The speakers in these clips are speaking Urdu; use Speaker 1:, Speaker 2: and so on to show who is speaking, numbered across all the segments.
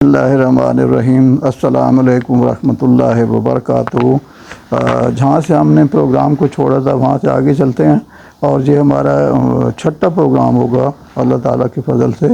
Speaker 1: اللہ الرحمن الرحیم السلام علیکم ورحمۃ اللہ وبرکاتہ۔ جہاں سے ہم نے پروگرام کو چھوڑا تھا وہاں سے آگے چلتے ہیں، اور یہ ہمارا چھٹا پروگرام ہوگا اللہ تعالیٰ کے فضل سے۔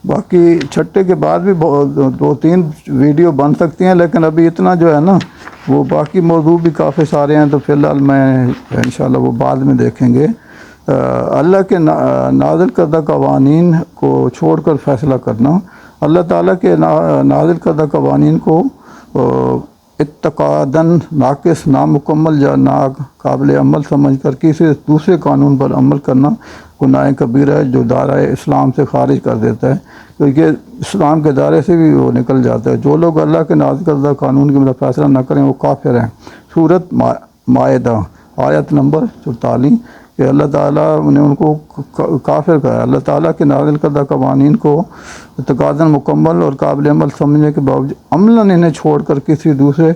Speaker 1: باقی چھٹے کے بعد بھی دو تین ویڈیو بن سکتی ہیں، لیکن ابھی اتنا جو ہے نا وہ باقی موضوع بھی کافی سارے ہیں، تو فی الحال میں انشاءاللہ وہ بعد میں دیکھیں گے۔ اللہ کے نازل کردہ قوانین کو چھوڑ کر فیصلہ کرنا، اللہ تعالیٰ کے نازل کردہ قوانین کو اعتقاداً ناقص، نامکمل یا ناقابل عمل سمجھ کر کسی دوسرے قانون پر عمل کرنا گناہ کبیرہ ہے، جو دائرۂ اسلام سے خارج کر دیتا ہے، کیونکہ اسلام کے دائرے سے بھی وہ نکل جاتا ہے۔ جو لوگ اللہ کے نازل کردہ قانون کے مطابق فیصلہ نہ کریں وہ کافر ہیں۔ سورۃ مائدہ آیت نمبر 44 کہ اللہ تعالیٰ نے ان کو کافر کہا ہے۔ اللہ تعالیٰ کے نازل کردہ قوانین کو اعتقاداً مکمل اور قابل عمل سمجھنے کے باوجود عملاً انہیں چھوڑ کر کسی دوسرے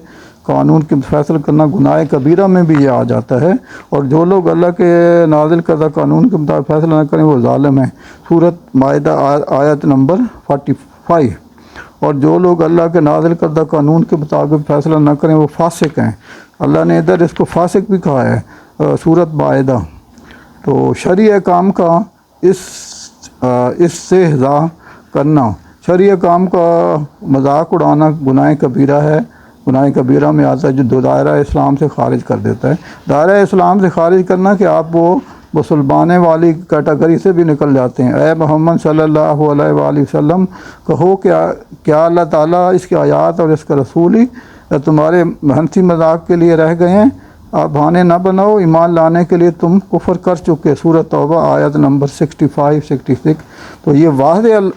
Speaker 1: قانون کے فیصلہ کرنا گناہ کبیرہ میں بھی یہ آ جاتا ہے، اور جو لوگ اللہ کے نازل کردہ قانون کے مطابق فیصلہ نہ کریں وہ ظالم ہیں۔ سورۃ مائدہ آیت نمبر 45۔ اور جو لوگ اللہ کے نازل کردہ قانون کے مطابق فیصلہ نہ کریں وہ فاسق ہیں۔ اللہ نے ادھر اس کو فاسق بھی کہا ہے، سورۃ مائدہ۔ تو شرعی احکام کا اس سے استہزاء کرنا، شرعی احکام کا مذاق اڑانا گناہ کبیرہ ہے، گناہ کبیرہ میں آتا ہے جو دائرہ اسلام سے خارج کر دیتا ہے۔ دائرہ اسلام سے خارج کرنا کہ آپ وہ مسلمانے والی کیٹیگری سے بھی نکل جاتے ہیں۔ اے محمد صلی اللہ علیہ وآلہ وسلم کہو کیا اللہ تعالیٰ، اس کی آیات اور اس کا رسول ہی تمہارے ہنسی مذاق کے لیے رہ گئے ہیں؟ آپ بہانے نہ بناؤ، ایمان لانے کے لیے تم کفر کر چکے۔ سورۃ توبہ آیت نمبر 65-66۔ تو یہ واضح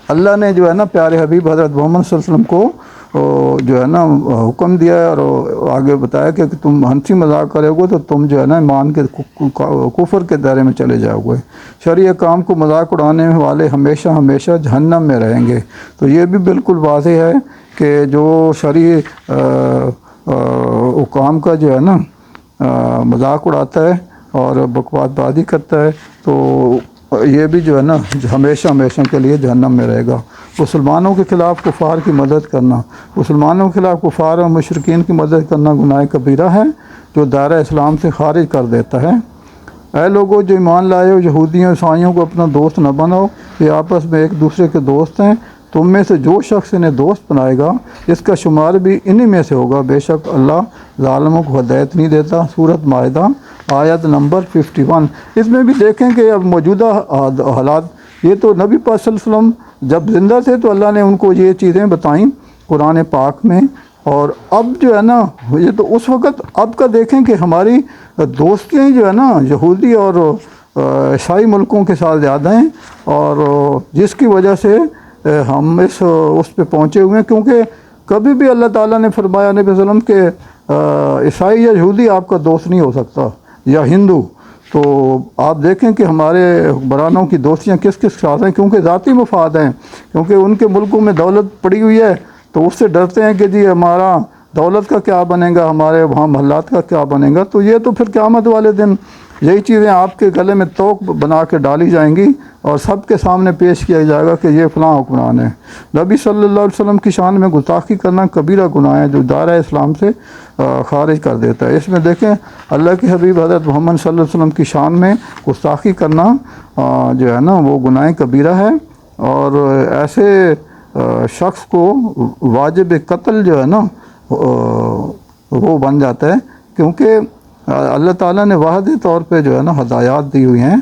Speaker 1: اللہ نے جو ہے نا پیارے حبیب حضرت محمد صلی اللہ علیہ وسلم کو جو ہے نا حکم دیا ہے، اور آگے بتایا کہ تم ہنسی مذاق کرو گے تو تم جو ہے نا ایمان کے کفر کے دائرے میں چلے جاؤ گے۔ شرعی کام کو مذاق اڑانے والے ہمیشہ ہمیشہ جہنم میں رہیں گے۔ تو یہ بھی بالکل واضح ہے کہ جو شرعی حکام کا جو ہے نا مذاق اڑاتا ہے اور بکواس بازی کرتا ہے تو یہ بھی جو ہے نا ہمیشہ ہمیشہ کے لیے جہنم میں رہے گا۔ مسلمانوں کے خلاف کفار کی مدد کرنا، مسلمانوں کے خلاف کفار اور مشرکین کی مدد کرنا گناہ کبیرہ ہے جو دائرہ اسلام سے خارج کر دیتا ہے۔ اے لوگوں جو ایمان لائے ہو، یہودیوں عیسائیوں کو اپنا دوست نہ بناؤ، یہ آپس میں ایک دوسرے کے دوست ہیں۔ تم میں سے جو شخص انہیں دوست بنائے گا اس کا شمار بھی انہی میں سے ہوگا، بے شک اللہ ظالموں کو ہدایت نہیں دیتا۔ سورۃ مائدہ آیت نمبر 51۔ اس میں بھی دیکھیں کہ اب موجودہ حالات، یہ تو نبی پاک صلی اللہ علیہ وسلم جب زندہ تھے تو اللہ نے ان کو یہ چیزیں بتائیں قرآن پاک میں، اور اب جو ہے نا یہ تو اس وقت اب کا دیکھیں کہ ہماری دوستیاں جو ہے نا یہودی اور عیسائی ملکوں کے ساتھ زیادہ ہیں، اور جس کی وجہ سے ہم اس پہ پہنچے ہوئے ہیں، کیونکہ کبھی بھی اللہ تعالیٰ نے فرمایا نبی صلی اللہ علیہ وسلم کہ عیسائی یا یہودی آپ کا دوست نہیں ہو سکتا، یا ہندو۔ تو آپ دیکھیں کہ ہمارے حکمرانوں کی دوستیاں کس کس ساتھ ہیں، کیونکہ ذاتی مفاد ہیں، کیونکہ ان کے ملکوں میں دولت پڑی ہوئی ہے تو اس سے ڈرتے ہیں کہ جی ہمارا دولت کا کیا بنے گا، ہمارے وہاں محلات کا کیا بنے گا۔ تو یہ تو پھر قیامت والے دن یہی چیزیں آپ کے گلے میں توق بنا کے ڈالی جائیں گی اور سب کے سامنے پیش کیا جائے گا کہ یہ فلاں حکمران ہے۔ نبی صلی اللہ علیہ وسلم کی شان میں گستاخی کرنا کبیرہ گناہ ہے جو دائرہ اسلام سے خارج کر دیتا ہے۔ اس میں دیکھیں اللہ کے حبیب حضرت محمد صلی اللہ علیہ وسلم کی شان میں گستاخی کرنا جو ہے نا وہ گناہ کبیرہ ہے، اور ایسے شخص کو واجب قتل جو ہے نا وہ بن جاتا ہے، کیونکہ اللہ تعالیٰ نے واحد طور پہ جو ہے نا ہدایات دی ہوئی ہیں۔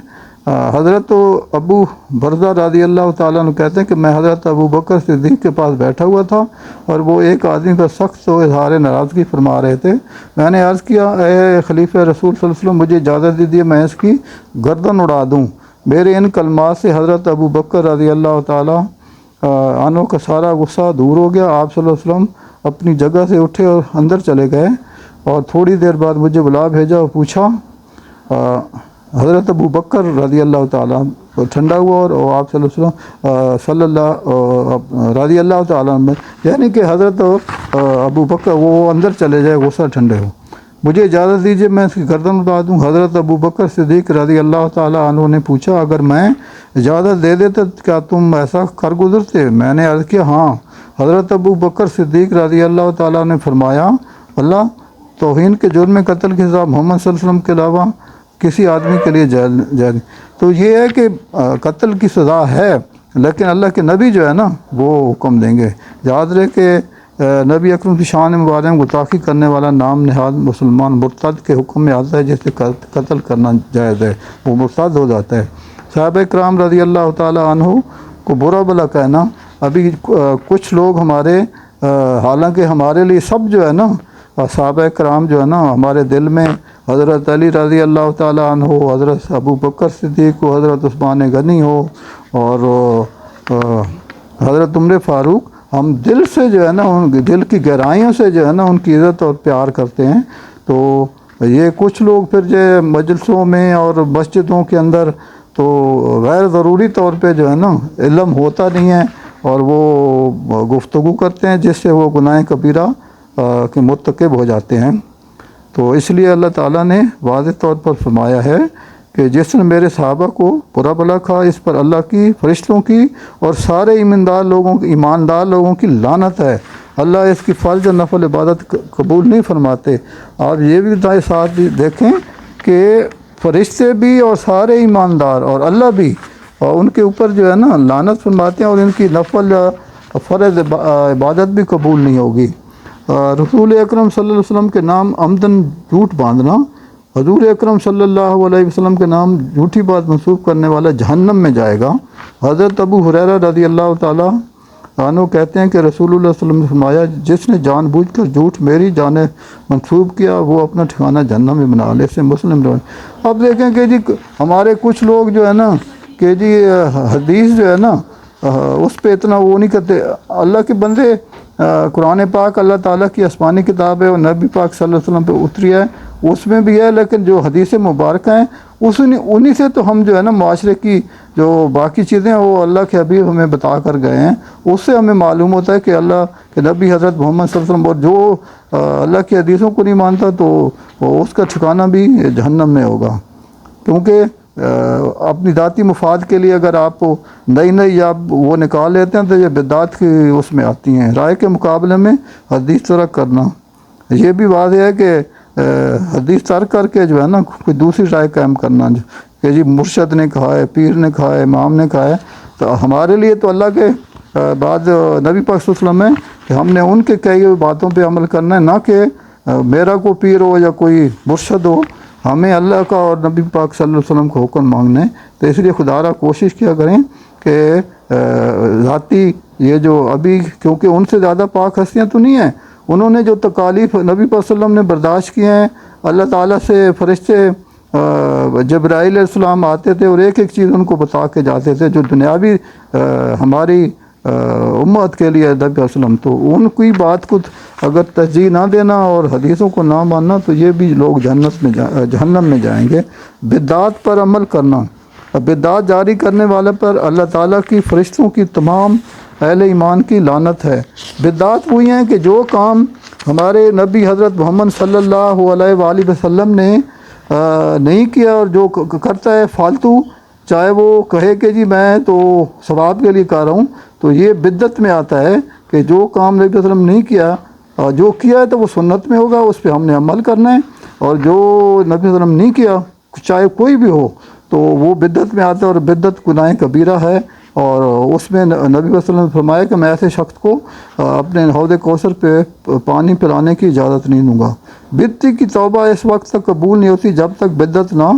Speaker 1: حضرت ابو برزہ رضی اللہ تعالیٰ عنہ کہتے ہیں کہ میں حضرت ابو بکر صدیق کے پاس بیٹھا ہوا تھا اور وہ ایک آدمی پر سخت و اظہار ناراضگی فرما رہے تھے۔ میں نے عرض کیا اے خلیفہ رسول صلی اللہ علیہ وسلم مجھے اجازت دیجیے میں اس کی گردن اڑا دوں۔ میرے ان کلمات سے حضرت ابو بکر رضی اللہ تعالیٰ عنہ کا سارا غصہ دور ہو گیا۔ آپ صلی اللہ علیہ وسلم اپنی جگہ سے اٹھے اور اندر چلے گئے، اور تھوڑی دیر بعد مجھے بلا بھیجا اور پوچھا۔ حضرت ابو بکر رضی اللہ تعالیٰ ٹھنڈا ہوا، اور آپ صلی اللہ علیہ وسلم رضی اللہ تعالیٰ عنہ، یعنی کہ حضرت ابو بکر وہ اندر چلے جائے غصہ ٹھنڈے ہو۔ مجھے اجازت دیجیے میں اس کی گردن اڑا دوں۔ حضرت ابو بکر صدیق رضی اللہ تعالیٰ عنہ نے پوچھا اگر میں اجازت دے دیتا کیا تم ایسا کر گزرتے؟ میں نے عرض کیا ہاں۔ حضرت ابو بکر صدیق رضی اللہ تعالیٰ نے فرمایا اللہ توہین کے جرم میں قتل کی سزا محمد صلی اللہ علیہ وسلم کے علاوہ کسی آدمی کے لیے جائز۔ تو یہ ہے کہ قتل کی سزا ہے، لیکن اللہ کے نبی جو ہے نا وہ حکم دیں گے۔ یاد رہے کہ نبی اکرم کی شان مبارک میں گستاخی کرنے والا نام نہاد مسلمان مرتد کے حکم میں آتا ہے، جسے قتل کرنا جائز ہے، وہ مرتد ہو جاتا ہے۔ صحابہ کرام رضی اللہ تعالیٰ عنہ کو برا بلا کہنا، ابھی کچھ لوگ ہمارے حالانکہ ہمارے لیے سب جو ہے نا صحابہ کرام جو ہے نا ہمارے دل میں حضرت علی رضی اللہ تعالیٰ عنہ ہو، حضرت ابو بکر صدیق ہو، حضرت عثمان غنی ہو اور حضرت عمر فاروق، ہم دل سے جو ہے نا ان دل کی گہرائیوں سے جو ہے نا ان کی عزت اور پیار کرتے ہیں۔ تو یہ کچھ لوگ پھر جو مجلسوں میں اور مسجدوں کے اندر تو غیر ضروری طور پہ جو ہے نا علم ہوتا نہیں ہے اور وہ گفتگو کرتے ہیں جس سے وہ گناہ کبیرہ کے مرتکب ہو جاتے ہیں۔ تو اس لیے اللہ تعالیٰ نے واضح طور پر فرمایا ہے کہ جس نے میرے صحابہ کو برا بلا کہا اس پر اللہ کی، فرشتوں کی اور سارے ایماندار لوگوں کی لعنت ہے۔ اللہ اس کی فرض اور نفل عبادت قبول نہیں فرماتے۔ آپ یہ بھی ساتھ بھی دیکھیں کہ فرشتے بھی اور سارے ایماندار اور اللہ بھی اور ان کے اوپر جو ہے نا لعنت فرماتے ہیں اور ان کی نفل فرض عبادت بھی قبول نہیں ہوگی۔ رسول اکرم صلی اللہ علیہ وسلم کے نام عمدن جھوٹ باندھنا، حضور اکرم صلی اللہ علیہ وسلم کے نام جھوٹی بات منسوب کرنے والا جہنم میں جائے گا۔ حضرت ابو ہریرہ رضی اللہ تعالیٰ عنہ کہتے ہیں کہ رسول اللہ صلی اللہ علیہ وسلم نے فرمایا جس نے جان بوجھ کر جھوٹ میری جانب منسوب کیا وہ اپنا ٹھکانہ جہنم میں بنا لے، سے مسلم روایت۔ اب دیکھیں کہ جی ہمارے کچھ لوگ جو ہے نا کہ جی حدیث جو ہے نا اس پہ اتنا وہ نہیں کرتے۔ اللہ کے بندے قرآن پاک اللہ تعالیٰ کی آسمانی کتاب ہے اور نبی پاک صلی اللہ علیہ وسلم پہ اتری ہے، اس میں بھی ہے، لیکن جو حدیث مبارکہ ہیں انہی سے تو ہم جو ہے نا معاشرے کی جو باقی چیزیں ہیں وہ اللہ کے حبیب ہمیں بتا کر گئے ہیں، اس سے ہمیں معلوم ہوتا ہے کہ اللہ کے نبی حضرت محمد صلی اللہ علیہ وسلم اور جو اللہ کی حدیثوں کو نہیں مانتا تو اس کا ٹھکانہ بھی جہنم میں ہوگا۔ کیونکہ اپنی ذاتی مفاد کے لیے اگر آپ نئی آپ وہ نکال لیتے ہیں تو یہ بدعات کی اس میں آتی ہیں۔ رائے کے مقابلے میں حدیث ترک کرنا، یہ بھی واضح ہے کہ حدیث ترک کر کے جو ہے نا کوئی دوسری رائے قائم کرنا کہ جی مرشد نے کہا ہے، پیر نے کہا ہے، امام نے کہا ہے، تو ہمارے لیے تو اللہ کے بعد نبی پاک صلی اللہ علیہ وسلم ہے کہ ہم نے ان کے کہی ہوئی باتوں پہ عمل کرنا ہے، نہ کہ میرا کوئی پیر ہو یا کوئی مرشد ہو، ہمیں اللہ کا اور نبی پاک صلی اللہ علیہ وسلم کا حکم مانگنا ہے۔ تو اس لیے خدا را کوشش کیا کریں کہ ذاتی یہ جو ابھی کیونکہ ان سے زیادہ پاک ہستیاں تو نہیں ہیں، انہوں نے جو تکالیف نبی پاک صلی اللہ علیہ وسلم نے برداشت کیے ہیں، اللہ تعالیٰ سے فرشتے جبرائیل علیہ السلام آتے تھے اور ایک ایک چیز ان کو بتا کے جاتے تھے جو دنیاوی ہماری امت کے لیے نبی علیہ السلام، تو ان کی بات کو اگر ترجیح نہ دینا اور حدیثوں کو نہ ماننا تو یہ بھی لوگ جہنم میں جائیں گے۔ بدعات پر عمل کرنا، بدعات جاری کرنے والے پر اللہ تعالیٰ کی، فرشتوں کی، تمام اہل ایمان کی لعنت ہے۔ بدعات وہی ہیں کہ جو کام ہمارے نبی حضرت محمد صلی اللہ علیہ وآلہ وسلم نے نہیں کیا اور جو کرتا ہے فالتو، چاہے وہ کہے کہ جی میں تو ثواب کے لیے کر رہا ہوں، تو یہ بدعت میں آتا ہے کہ جو کام نبی صلی اللہ علیہ وسلم نہیں کیا، جو کیا ہے تو وہ سنت میں ہوگا، اس پہ ہم نے عمل کرنا ہے، اور جو نبی صلی اللہ علیہ وسلم نہیں کیا چاہے کوئی بھی ہو تو وہ بدعت میں آتا ہے، اور بدعت گناہ کبیرہ ہے، اور اس میں نبی صلی اللہ علیہ وسلم نے فرمایا کہ میں ایسے شخص کو اپنے حوض کوثر پہ پانی پلانے کی اجازت نہیں دوں گا۔ بدعتی کی توبہ اس وقت تک قبول نہیں ہوتی جب تک بدعت نہ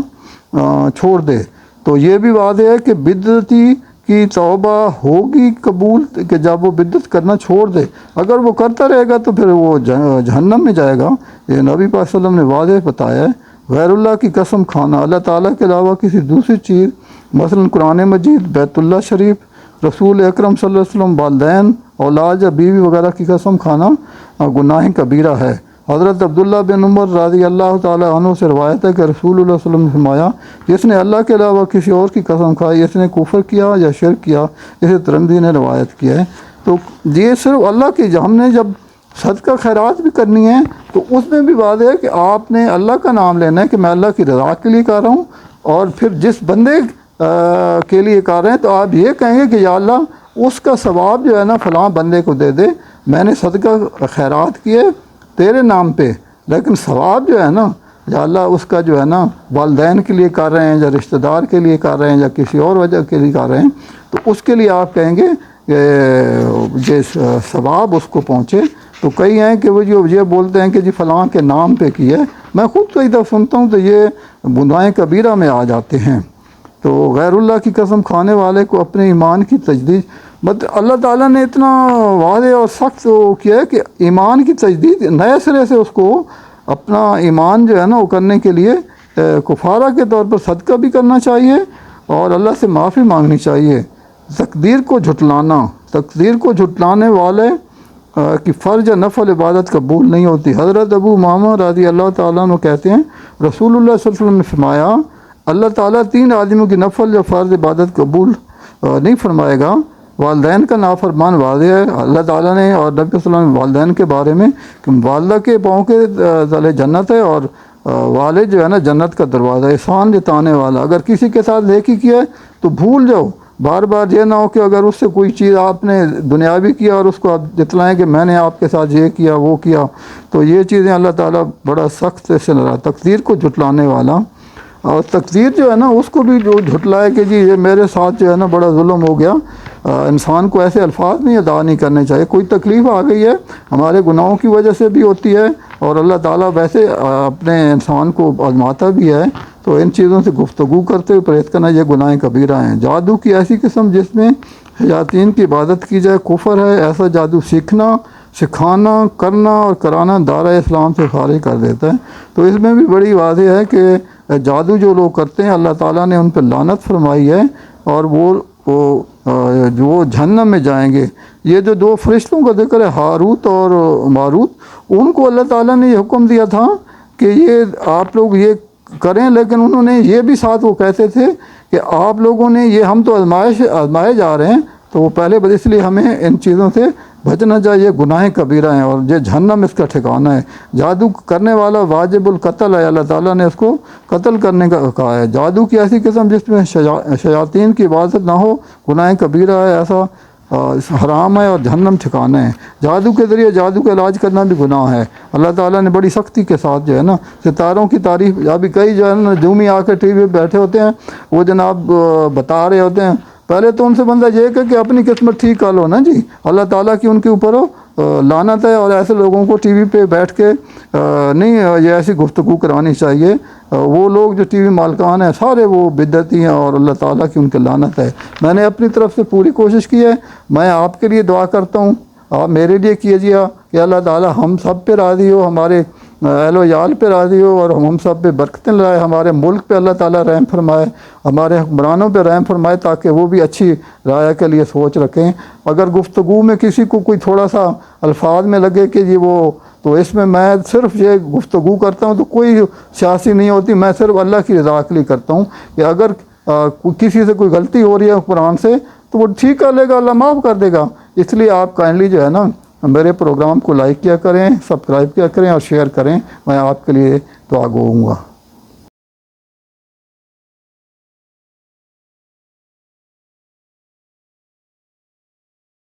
Speaker 1: چھوڑ دے۔ تو یہ بھی واضح ہے کہ بدعتی کی توبہ ہوگی قبول کہ جب وہ بدعت کرنا چھوڑ دے، اگر وہ کرتا رہے گا تو پھر وہ جہنم میں جائے گا۔ یہ نبی پاک صلی اللہ علیہ وسلم نے واضح بتایا ہے۔ غیر اللہ کی قسم کھانا، اللہ تعالیٰ کے علاوہ کسی دوسری چیز مثلا قرآن مجید، بیت اللہ شریف، رسول اکرم صلی اللہ علیہ وسلم، والدین، اولاد یا بیوی وغیرہ کی قسم کھانا گناہ کبیرہ ہے۔ حضرت عبداللہ بن عمر رضی اللہ تعالیٰ عنہ سے روایت ہے کہ رسول اللہ صلی اللہ علیہ وسلم نے فرمایا جس نے اللہ کے علاوہ کسی اور کی قسم کھائی اس نے کفر کیا یا شرک کیا، اسے ترمذی نے روایت کیا ہے۔ تو یہ صرف اللہ کی، ہم نے جب صدقہ خیرات بھی کرنی ہے تو اس میں بھی واضح ہے کہ آپ نے اللہ کا نام لینا ہے کہ میں اللہ کی رضا کے لیے کر رہا ہوں، اور پھر جس بندے کے لیے کر رہے ہیں تو آپ یہ کہیں گے کہ یا اللہ اس کا ثواب جو ہے نا فلاں بندے کو دے دے، میں نے صدقہ خیرات کیے تیرے نام پہ، لیکن ثواب جو ہے نا یا اللہ اس کا جو ہے نا والدین کے لیے کر رہے ہیں یا رشتہ دار کے لیے کر رہے ہیں یا کسی اور وجہ کے لیے کر رہے ہیں، تو اس کے لیے آپ کہیں گے کہ یہ ثواب اس کو پہنچے۔ تو کئی ہیں کہ وہ جو یہ بولتے ہیں کہ جی فلاں کے نام پہ کیا ہے، میں خود کئی دفعہ سنتا ہوں تو یہ گناہ کبیرہ میں آ جاتے ہیں۔ تو غیر اللہ کی قسم کھانے والے کو اپنے ایمان کی تجدید، مطلب اللہ تعالیٰ نے اتنا واضح اور سخت کیا ہے کہ ایمان کی تجدید نئے سرے سے اس کو اپنا ایمان جو ہے نا وہ کرنے کے لیے کفارہ کے طور پر صدقہ بھی کرنا چاہیے اور اللہ سے معافی مانگنی چاہیے۔ تقدیر کو جھٹلانا، تقدیر کو جھٹلانے والے کی فرض یا نفل عبادت قبول نہیں ہوتی۔ حضرت ابو امامہ رضی اللہ تعالیٰ عنہ کہتے ہیں رسول اللہ صلی اللہ علیہ وسلم نے فرمایا اللہ تعالیٰ 3 آدمیوں کی نفل یا فرض عبادت قبول نہیں فرمائے گا۔ والدین کا نافرمان واضح ہے، اللہ تعالیٰ نے اور نبی صلی اللہ علیہ وسلم والدین کے بارے میں کہ والدہ کے پاؤں کے تلے جنت ہے اور والد جو ہے نا جنت کا دروازہ، احسان جتانے والا۔ اگر کسی کے ساتھ نیکی کیا ہے تو بھول جاؤ، بار بار یہ نہ ہو کہ اگر اس سے کوئی چیز آپ نے دنیاوی کیا اور اس کو آپ جتلائیں کہ میں نے آپ کے ساتھ یہ کیا وہ کیا، تو یہ چیزیں اللہ تعالیٰ بڑا سخت سے لڑا۔ تقدیر کو جھٹلانے والا، اور تقدیر جو ہے نا اس کو بھی جو جھٹلائے کہ جی یہ میرے ساتھ جو ہے نا بڑا ظلم ہو گیا، انسان کو ایسے الفاظ نہیں ادا نہیں کرنے چاہیے۔ کوئی تکلیف آ گئی ہے ہمارے گناہوں کی وجہ سے بھی ہوتی ہے، اور اللہ تعالیٰ ویسے اپنے انسان کو آزماتا بھی ہے، تو ان چیزوں سے گفتگو کرتے ہوئے پرہیز کرنا یہ گناہ کبیرہ ہیں۔ جادو کی ایسی قسم جس میں شیاطین کی عبادت کی جائے کفر ہے، ایسا جادو سیکھنا، سکھانا، کرنا اور کرانا دائرہ اسلام سے خارج کر دیتا ہے۔ تو اس میں بھی بڑی واضح ہے کہ جادو جو لوگ کرتے ہیں اللہ تعالیٰ نے ان پہ لعنت فرمائی ہے، اور وہ جہنم میں جائیں گے۔ یہ جو 2 فرشتوں کا ذکر ہے ہاروت اور ماروت، ان کو اللہ تعالیٰ نے یہ حکم دیا تھا کہ یہ آپ لوگ یہ کریں، لیکن انہوں نے یہ بھی ساتھ وہ کہتے تھے کہ آپ لوگوں نے یہ ہم تو آزمائے جا رہے ہیں، تو وہ پہلے اس لیے ہمیں ان چیزوں سے بچنا چاہیے، گناہ کبیرہ ہیں اور یہ جہنم اس کا ٹھکانہ ہے۔ جادو کرنے والا واجب القتل ہے، اللہ تعالیٰ نے اس کو قتل کرنے کا کہا ہے۔ جادو کی ایسی قسم جس میں شیاطین کی عبادت نہ ہو گناہ کبیرہ ہے، ایسا حرام ہے اور جہنم ٹھکانہ ہے۔ جادو کے ذریعے جادو کا علاج کرنا بھی گناہ ہے۔ اللہ تعالیٰ نے بڑی سختی کے ساتھ جو ہے نا ستاروں کی تعریف، ابھی کئی جو ہے نا نجومی آ کے ٹی وی پہ بیٹھے ہوتے ہیں، وہ جناب بتا رہے ہوتے ہیں، پہلے تو ان سے بندہ یہ کہ اپنی قسمت ٹھیک کر لو نا جی، اللہ تعالیٰ کی ان کے اوپر لعنت ہے، اور ایسے لوگوں کو ٹی وی پہ بیٹھ کے نہیں یہ ایسی گفتگو کرانی چاہیے۔ وہ لوگ جو ٹی وی مالکان ہیں سارے وہ بدعتی ہیں اور اللہ تعالیٰ کی ان کے لعنت ہے۔ میں نے اپنی طرف سے پوری کوشش کی ہے، میں آپ کے لیے دعا کرتا ہوں، آپ میرے لیے کیجیے کہ اللہ تعالیٰ ہم سب پہ راضی ہو، ہمارے اہل و عیال پہ راضی ہو، اور ہم سب پہ برکتیں لائے، ہمارے ملک پہ اللہ تعالیٰ رحم فرمائے، ہمارے حکمرانوں پہ رحم فرمائے، تاکہ وہ بھی اچھی رائے کے لیے سوچ رکھیں۔ اگر گفتگو میں کسی کو کوئی تھوڑا سا الفاظ میں لگے کہ جی وہ، تو اس میں صرف یہ گفتگو کرتا ہوں تو کوئی سیاسی نہیں ہوتی، میں صرف اللہ کی رضا کے لیے کرتا ہوں کہ اگر کسی سے کوئی غلطی ہو رہی ہے قرآن سے تو وہ ٹھیک کر لے گا، اللہ معاف کر دے گا۔ اس لیے آپ کائنڈلی جو ہے نا میرے پروگرام کو لائک کیا کریں، سبسکرائب کیا کریں اور شیئر کریں۔ میں آپ کے لیے دعا گو ہوں گا۔